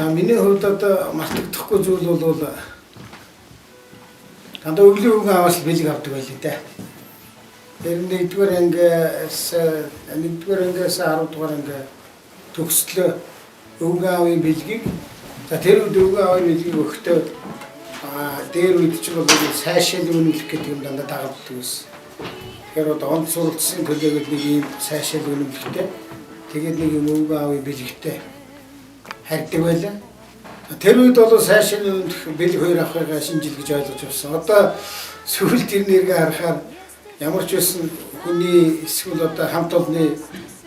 За миний хувьд одоо мартагдахгүй зүйл бол дандаа өвлийн өвгөн аваад бэлэг авдаг байлээ дээ. Тэр нэгдүгээр ангиас 10 дугаар анги төгслөө өвгөн аавын бэлгийг за тэр үед өвгөн аавын бэлгийг өгөхдөө дээр үед ч бол сайшаал үнэмлэх гэдэг юм дандаа дагавдаг байсан. Тэгэхээр одоо онд суралцсан төлөөд нэг ийм сайшаал үнэмлэхтэй тэгээд нэг юм өвгөн аавын бэлэгтэй харьдаг байлаа. Тэр үед бол сайшаал үнэмлэх бэлэг хоёр авахыг шинжил гэж ойлгож байсан. Одоо сүүлд тэр нэргээ харахаар ямар ч байсан хүний эсвэл одоо хамт олонны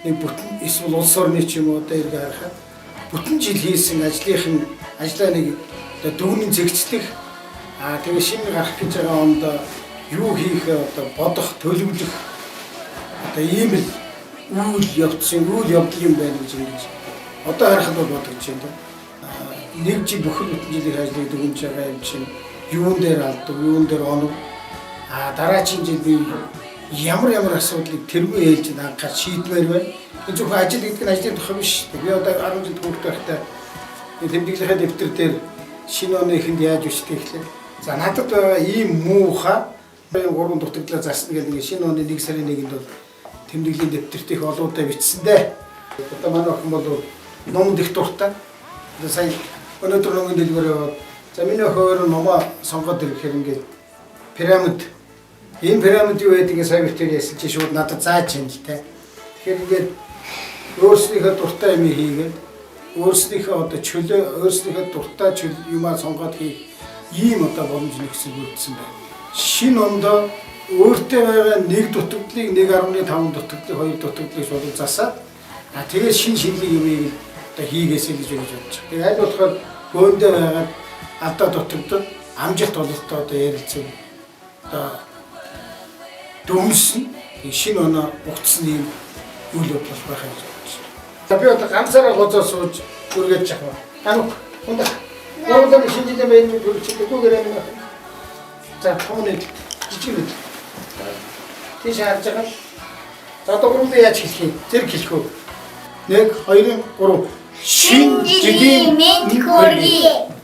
нэг бүтэн эсвэл улс орны ч юм уу одоо иргэ харахад бүтэн жил хийсэн ажлаа нэг одоо дүгнэн зэгцлэх тэгээ шинэ гарах гэж байгаа онд юу хийх одоо бодох төлөвлөх одоо ийм л үйл явдал юм байна гэж ингэж одоо харахад бол бодож байна. Нэг жил бүхэн бүтэн жилийн ажлыг дүгнэж байгаа юм чинь юун дээр алдаг, юун дээр онов дараагийн жил би ямар асуудлыг тэргүй ээлж анхаар шийдмээр байна. Энэ зөвхөн ажил гэдэг нь ажлын тухай биш. Би одоо 10 жил төгөлт байхдаа тэмдэглэлийн дэвтэр дээр шинэ оны эхэнд яаж бичдэг гэхлээр за надад ийм муухай 3 дутагдлаа зарсна гэдэг нэг шинэ оны 1 сарын 1-нд бол тэмдэглэлийн дэвтэрт их олоодаа бичсэн дээ. Одоо манай охин бол номд их дуртай. Одоо сая өнөөдөр номын дэлгүүр яваад за миний хоёр номоо сонгоод ирэхээр ингээд пирамид ийм пирамид юу байдгийг сая битэр яасан чи шууд надад зааж юм л те. Тэгэхээр ингээд өөрснийхөө дуртай юм хийгээд өөрснийхөө одоо чөлөө өөрснийхөө дуртай юмаа сонгоод хийх ийм одоо боломж нэгсэн бүрдсэн байна. Шинэ ондоо өөртөө байгаа нэг дутагдлыг 1.5 дутагдлыг 2 дутагдлыг шууд засаад тэгээд шинэлэг юм одоо хийгээсэй гэж бодож байна. Тэгээд аль болохоор бөөндөө байгаа алдаа дутагдал амжилт ололтоо одоо ярилцсан одоо дүнсэн шинэ оноо угтсан юм үйл явдал байх гэж байна. За би одоо ганцаараа гоцоо сууж үргэлж явах. Унда. Яагаад шинэ жилийн байр үргэлжлэхгүй гэрээ юм. За тооны жижиг үү. Тийш харж байгаа. За одоо гурван яаж хэлэх юм? Зэрэг хэлэх үү? 1 2 3 шинэ жилийн мэд хүргэе.